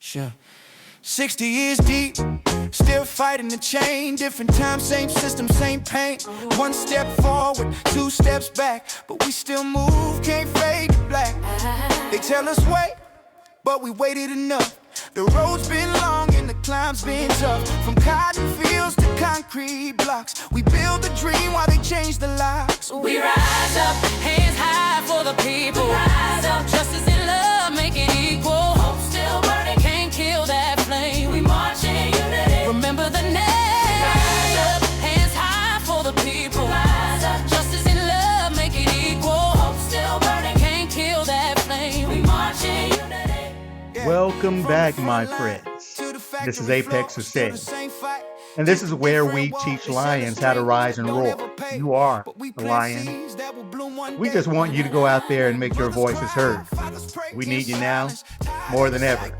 Sure. 60 years deep, still fighting the chain. Different time, same system, same pain. One step forward, two steps back, but we still move, can't fade to black. They tell us wait, but we waited enough. The road's been long and the climb's been tough. From cotton fields to concrete blocks, we build the dream while they change the locks. We rise up, hands high for the people. Rise up, justice and love make it equal. Hope still burning, can't kill that flame. We march in unity, remember the name. Rise up, hands high for the people. Rise up, justice and love make it equal. Hope still burning, can't kill that flame. We march in unity. Welcome back, my friends. This is Apex Ascend, and this is where we teach lions how to rise and roar. You are a lion. We just want you to go out there and make your voices heard. We need you now more than ever.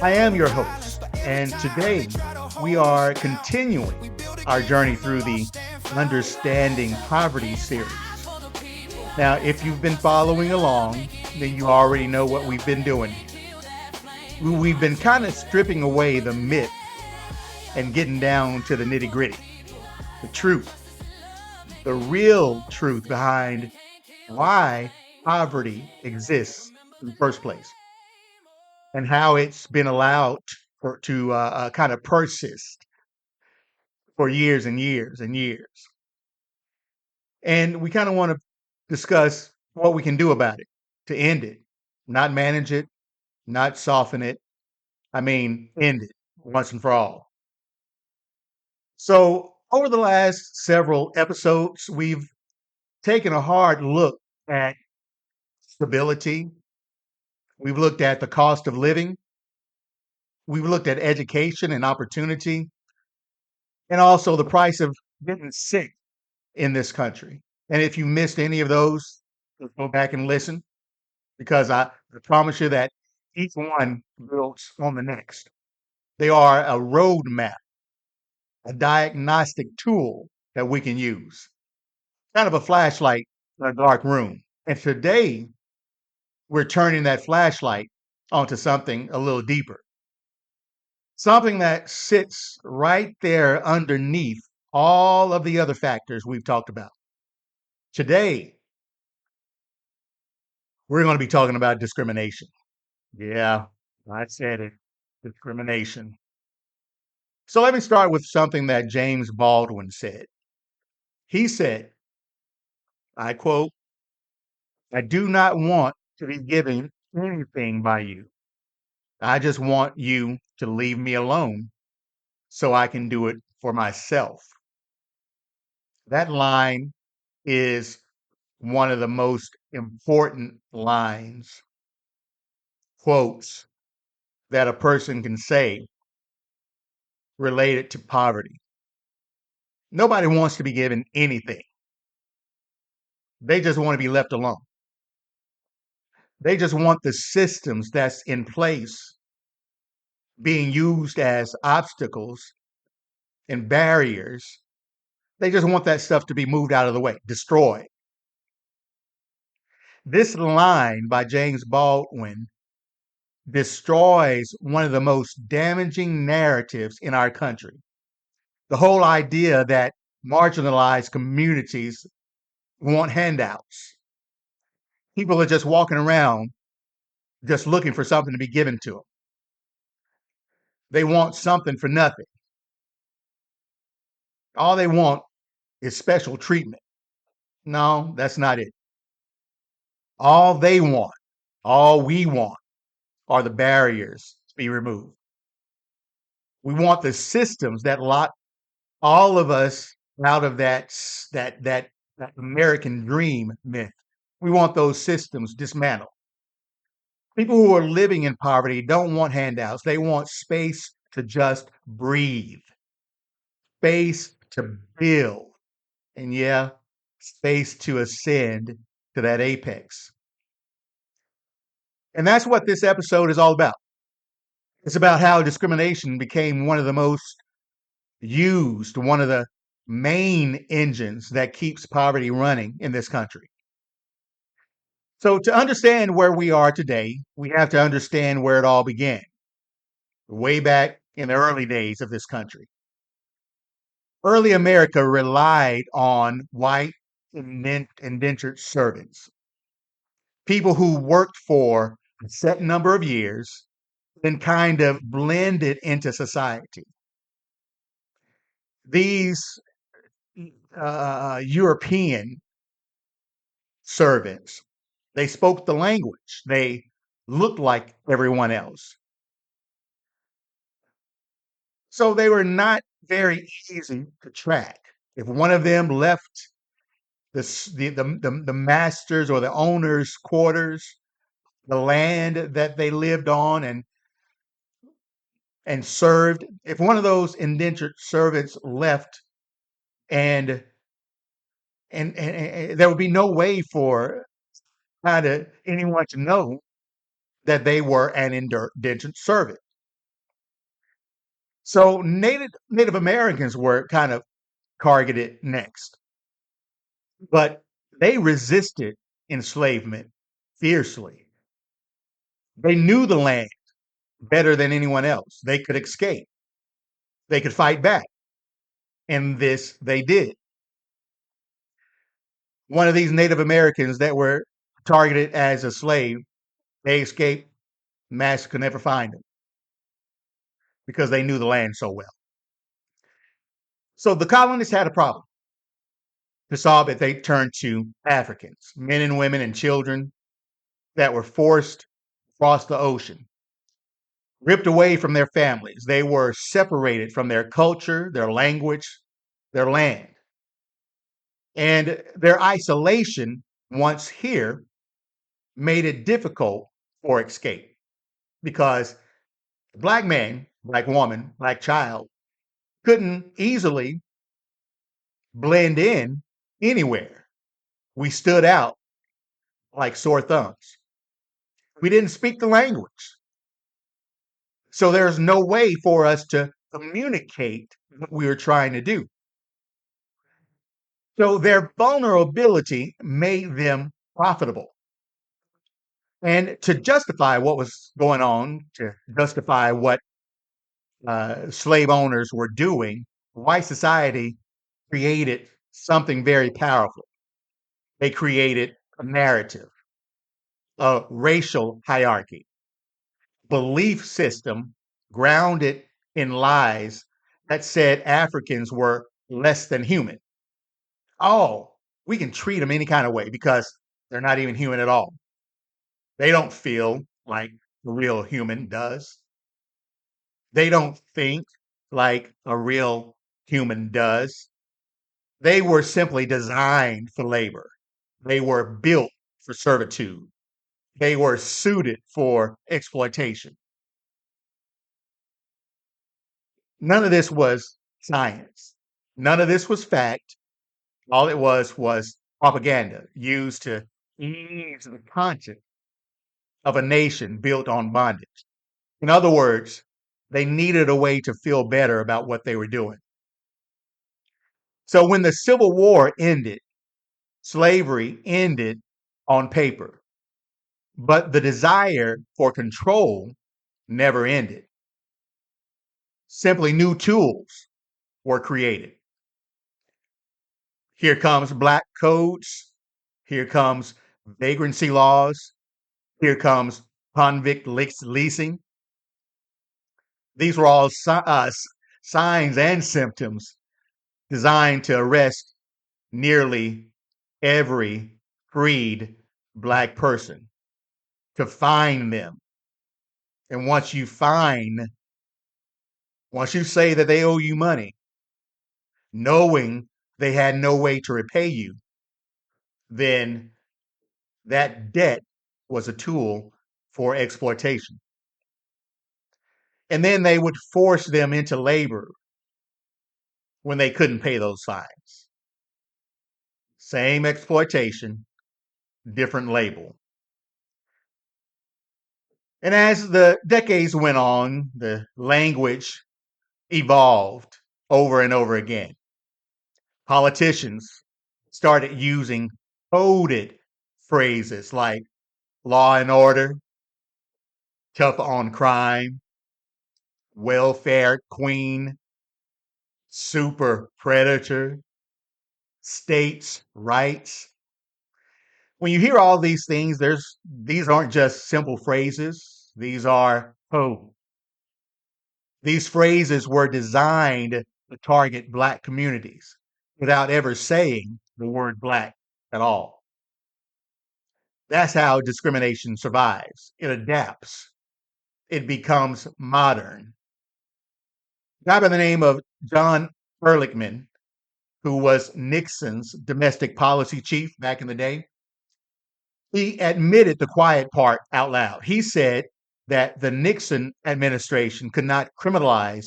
I am your host, and today we are continuing our journey through the Understanding Poverty series. Now, if you've been following along, then you already know what we've been doing. We've been kind of stripping away the myth and getting down to the nitty-gritty, the truth, the real truth behind why poverty exists in the first place and how it's been allowed to kind of persist for years and years and years. And we kind of want to discuss what we can do about it to end it, not manage it, not soften it. I mean, end it once and for all. So over the last several episodes, we've taken a hard look at stability. We've looked at the cost of living. We've looked at education and opportunity, and also the price of getting sick in this country. And if you missed any of those, go back and listen, because I promise you that each one builds on the next. They are a roadmap, a diagnostic tool that we can use, kind of a flashlight in a dark room. And today, we're turning that flashlight onto something a little deeper, something that sits right there underneath all of the other factors we've talked about. Today, we're going to be talking about discrimination. Yeah, I said it. Discrimination. So let me start with something that James Baldwin said. He said, I quote, "I do not want to be given anything by you. I just want you to leave me alone so I can do it for myself." That line is one of the most important lines, quotes, that a person can say related to poverty. Nobody wants to be given anything. They just want to be left alone. They just want the systems that's in place being used as obstacles and barriers. They just want that stuff to be moved out of the way, destroyed. This line by James Baldwin destroys one of the most damaging narratives in our country. The whole idea that marginalized communities want handouts. People are just walking around just looking for something to be given to them. They want something for nothing. All they want is special treatment. No, that's not it. All they want, all we want, are the barriers to be removed. We want the systems that lock all of us out of that American dream myth. We want those systems dismantled. People who are living in poverty don't want handouts. They want space to just breathe, space to build, and yeah, space to ascend to that apex. And that's what this episode is all about. It's about how discrimination became one of the most used, one of the main engines that keeps poverty running in this country. So to understand where we are today, we have to understand where it all began. way back in the early days of this country. Early America relied on white indentured servants, people who worked for a set number of years, then kind of blended into society. These European servants, they spoke the language. They looked like everyone else. So they were not very easy to track. If one of them left the masters or the owners' quarters, the land that they lived on and served, if one of those indentured servants left and there would be no way for anyone to know that they were an indentured servant. So Native Americans were kind of targeted next, but they resisted enslavement fiercely. They knew the land better than anyone else. They could escape. They could fight back. And this they did. One of these Native Americans that were targeted as a slave, they escaped. Master could never find them because they knew the land so well. So the colonists had a problem. To solve it, they turned to Africans, men and women and children that were forced across the ocean, ripped away from their families. They were separated from their culture, their language, their land. And their isolation, once here, made it difficult for escape because black man, black woman, black child couldn't easily blend in anywhere. We stood out like sore thumbs. We didn't speak the language. So there's no way for us to communicate what we were trying to do. So their vulnerability made them profitable. And to justify what was going on, to justify what slave owners were doing, white society created something very powerful. They created a narrative, a racial hierarchy, belief system grounded in lies that said Africans were less than human. Oh, we can treat them any kind of way because they're not even human at all. They don't feel like a real human does. They don't think like a real human does. They were simply designed for labor. They were built for servitude. They were suited for exploitation. None of this was science. None of this was fact. All it was propaganda used to ease the conscience of a nation built on bondage. In other words, they needed a way to feel better about what they were doing. So when the Civil War ended, slavery ended on paper, but the desire for control never ended. Simply new tools were created. Here comes black codes. Here comes vagrancy laws. Here comes convict leasing. These were all signs and symptoms designed to arrest nearly every freed black person, to fine them. And once you say that they owe you money, knowing they had no way to repay you, then that debt was a tool for exploitation. And then they would force them into labor when they couldn't pay those fines. Same exploitation, different label. And as the decades went on, the language evolved over and over again. Politicians started using coded phrases like law and order, tough on crime, welfare queen, super predator, states' rights. When you hear all these things, these aren't just simple phrases. These are code. These phrases were designed to target Black communities without ever saying the word Black at all. That's how discrimination survives. It adapts. It becomes modern. A guy by the name of John Ehrlichman, who was Nixon's domestic policy chief back in the day, he admitted the quiet part out loud. He said that the Nixon administration could not criminalize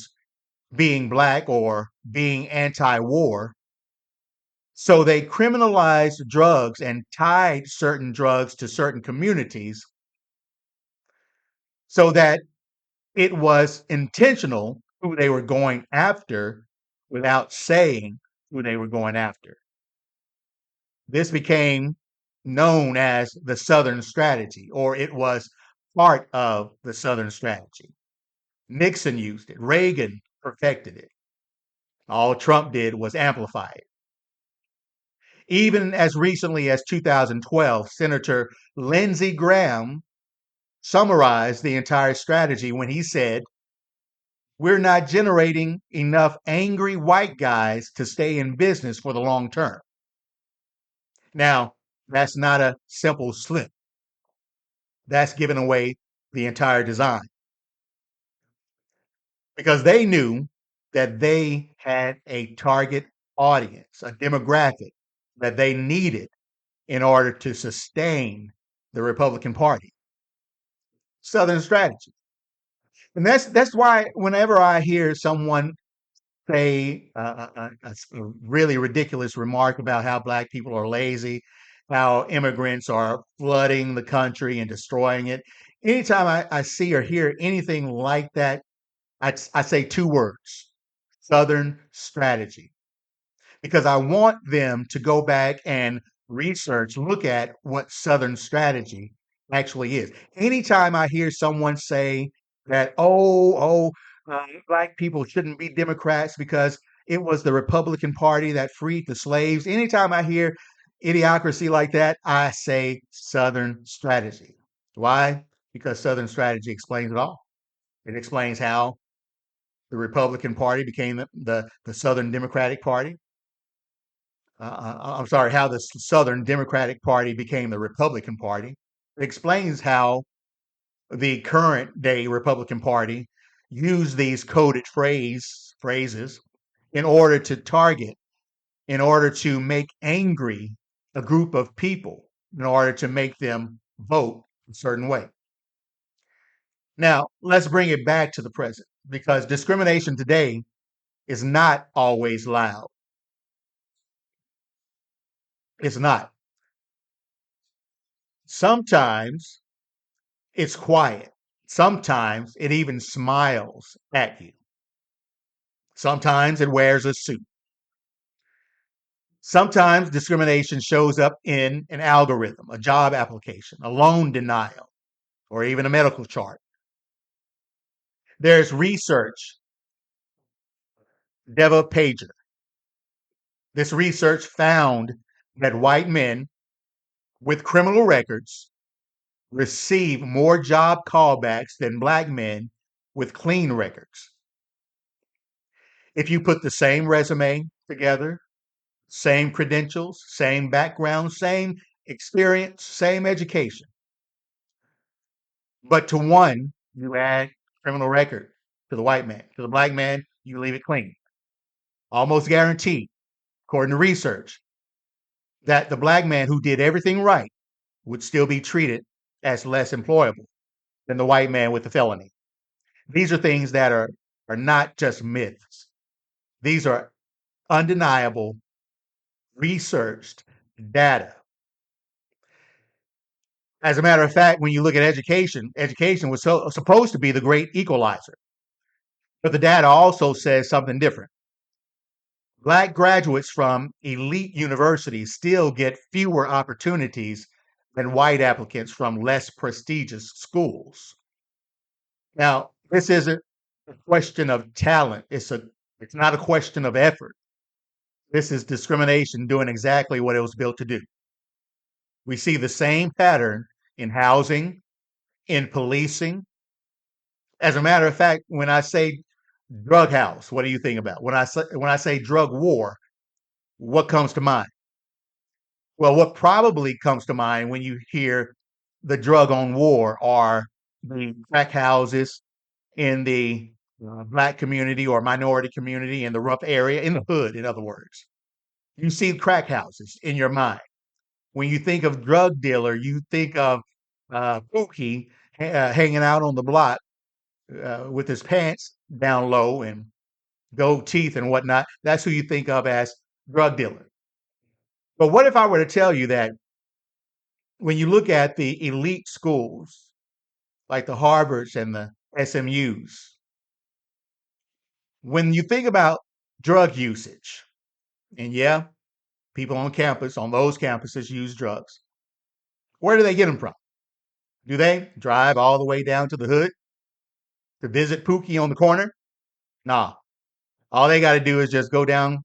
being Black or being anti-war. So they criminalized drugs and tied certain drugs to certain communities so that it was intentional who they were going after without saying who they were going after. This became known as the Southern strategy, or it was part of the Southern strategy. Nixon used it. Reagan perfected it. All Trump did was amplify it. Even as recently as 2012, Senator Lindsey Graham summarized the entire strategy when he said, "We're not generating enough angry white guys to stay in business for the long term." Now, that's not a simple slip. That's giving away the entire design because they knew that they had a target audience, a demographic that they needed in order to sustain the Republican Party. Southern strategy. And that's why whenever I hear someone say a really ridiculous remark about how Black people are lazy, how immigrants are flooding the country and destroying it, anytime I see or hear anything like that, I say two words: Southern strategy. Because I want them to go back and research, look at what Southern strategy actually is. Anytime I hear someone say that, Black people shouldn't be Democrats because it was the Republican Party that freed the slaves, anytime I hear idiocracy like that, I say Southern strategy. Why? Because Southern strategy explains it all. It explains how the Republican Party became the Southern Democratic Party. I'm sorry, how the Southern Democratic Party became the Republican Party. It explains how the current day Republican Party used these coded phrases in order to target, in order to make angry a group of people, in order to make them vote a certain way. Now, let's bring it back to the present because discrimination today is not always loud. It's not. Sometimes it's quiet. Sometimes it even smiles at you. Sometimes it wears a suit. Sometimes discrimination shows up in an algorithm, a job application, a loan denial, or even a medical chart. There's research, Deva Pager. This research found that white men with criminal records receive more job callbacks than Black men with clean records. If you put the same resume together, same credentials, same background, same experience, same education, but to one, you add criminal record to the white man. To the Black man, you leave it clean. Almost guaranteed, according to research, that the Black man who did everything right would still be treated as less employable than the white man with the felony. These are things that are not just myths. These are undeniable, researched data. As a matter of fact, when you look at education, education was supposed to be the great equalizer. But the data also says something different. Black graduates from elite universities still get fewer opportunities than white applicants from less prestigious schools. Now, this isn't a question of talent. It's not a question of effort. This is discrimination doing exactly what it was built to do. We see the same pattern in housing, in policing. As a matter of fact, when I say drug house, what do you think about? When I say drug war, what comes to mind? Well, what probably comes to mind when you hear the drug on war are the crack houses in the black community or minority community in the rough area, in the hood, in other words. You see crack houses in your mind. When you think of drug dealer, you think of Pookie hanging out on the block with his pants down low and gold teeth and whatnot. That's who you think of as drug dealer. But what if I were to tell you that when you look at the elite schools, like the Harvards and the SMUs, when you think about drug usage, and yeah, people on campus, on those campuses, use drugs, where do they get them from? Do they drive all the way down to the hood to visit Pookie on the corner? Nah. All they got to do is just go down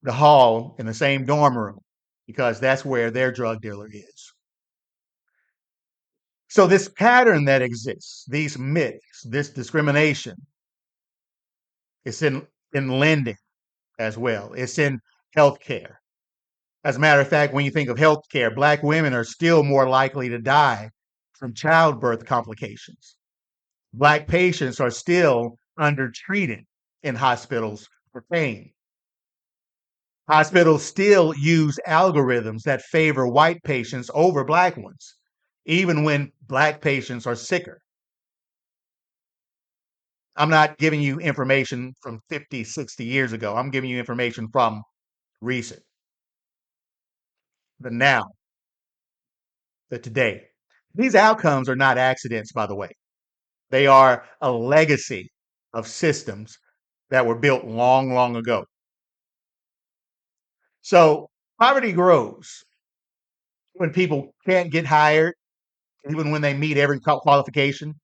the hall in the same dorm room because that's where their drug dealer is. So this pattern that exists, these myths, this discrimination, it's in lending as well. It's in healthcare. As a matter of fact, when you think of healthcare, Black women are still more likely to die from childbirth complications. Black patients are still undertreated in hospitals for pain. Hospitals still use algorithms that favor white patients over Black ones, even when Black patients are sicker. I'm not giving you information from 50, 60 years ago. I'm giving you information from recent, the now, the today. These outcomes are not accidents, by the way. They are a legacy of systems that were built long, long ago. So poverty grows when people can't get hired, even when they meet every qualification.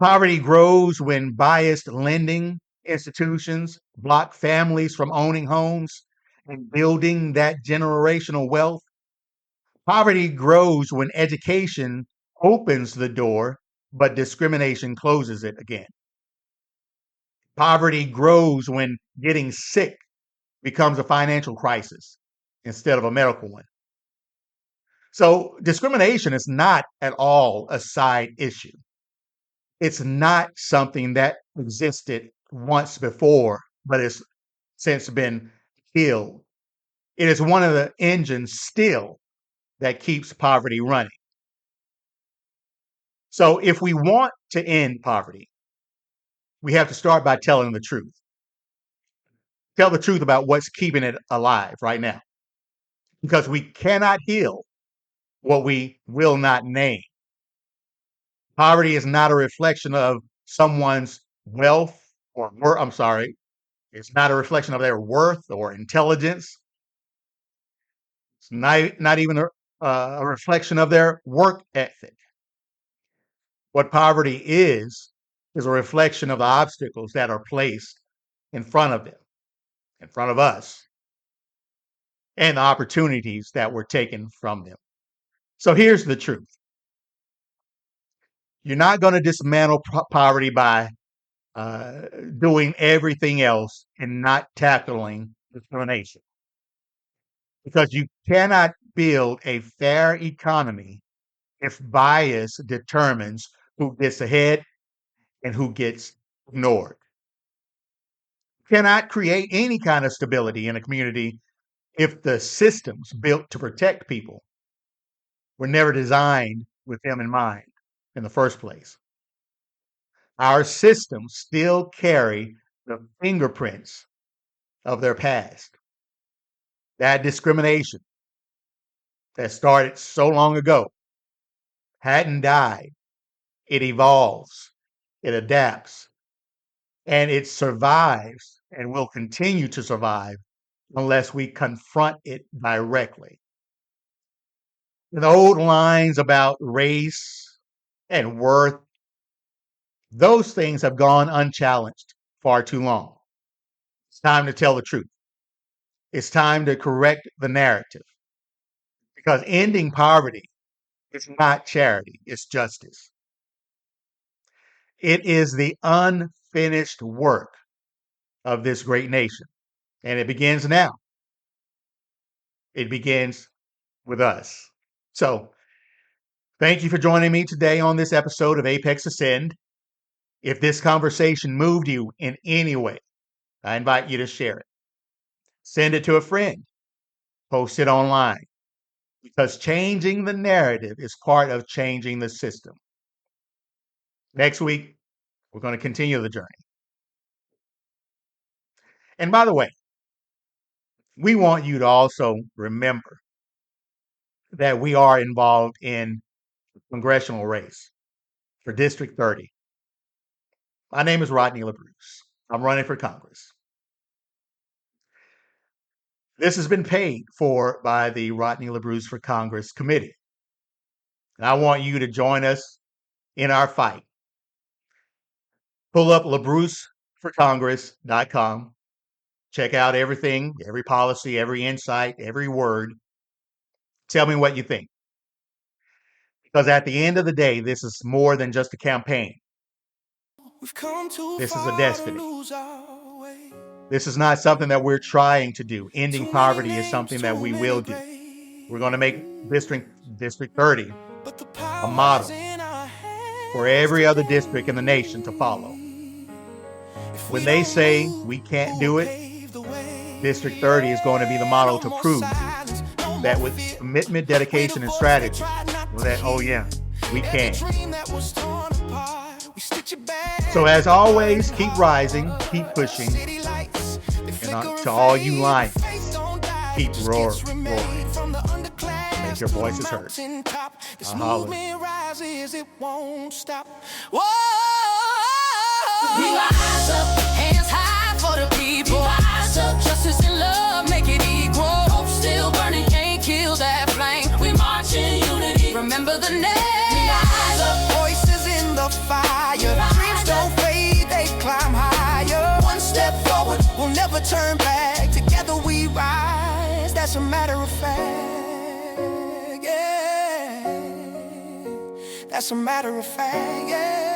Poverty grows when biased lending institutions block families from owning homes and building that generational wealth. Poverty grows when education opens the door, but discrimination closes it again. Poverty grows when getting sick becomes a financial crisis instead of a medical one. So discrimination is not at all a side issue. It's not something that existed once before, but has since been killed. It is one of the engines still that keeps poverty running. So if we want to end poverty, we have to start by telling the truth. Tell the truth about what's keeping it alive right now. Because we cannot heal what we will not name. Poverty is not a reflection of someone's wealth it's not a reflection of their worth or intelligence. It's not even a reflection of their work ethic. What poverty is a reflection of the obstacles that are placed in front of them, in front of us, and the opportunities that were taken from them. So here's the truth. You're not going to dismantle poverty by doing everything else and not tackling discrimination. Because you cannot build a fair economy if bias determines who gets ahead and who gets ignored. You cannot create any kind of stability in a community if the systems built to protect people were never designed with them in mind in the first place. Our systems still carry the fingerprints of their past. That discrimination that started so long ago hadn't died. It evolves, it adapts, and it survives and will continue to survive unless we confront it directly. The old lines about race and worth, Those things have gone unchallenged far too long. It's time to tell the truth. It's time to correct the narrative, because ending poverty is not charity, it's justice. It is the unfinished work of this great nation, and it begins now. It begins with us. So, thank you for joining me today on this episode of Apex Ascend. If this conversation moved you in any way, I invite you to share it. Send it to a friend. Post it online. Because changing the narrative is part of changing the system. Next week, we're going to continue the journey. And by the way, we want you to also remember that we are involved in a congressional race for District 30. My name is Rodney LaBruce. I'm running for Congress. This has been paid for by the Rodney LaBruce for Congress Committee. And I want you to join us in our fight. Pull up LaBruceforcongress.com. Check out everything, every policy, every insight, every word. Tell me what you think. Because at the end of the day, this is more than just a campaign. This is a destiny. This is not something that we're trying to do. Ending poverty is something that we will do. We're going to make District 30 a model for every other district in the nation to follow. When they say we can't do it, District 30 is going to be the model to prove that with commitment, dedication, and strategy, that, oh yeah, we can. So as always, keep rising, keep pushing, and to all you lions, keep roaring. Make your voices heard. I'll holler. We rise up, hands high for the people. Rise up, justice and love, make it equal. Hope still burning, can't kill that flame. We march in unity, remember the name. We rise up, Voices in the fire. Dreams don't fade, they climb higher. One step forward, we'll never turn back. Together we rise, that's a matter of fact. Yeah, that's a matter of fact. Yeah.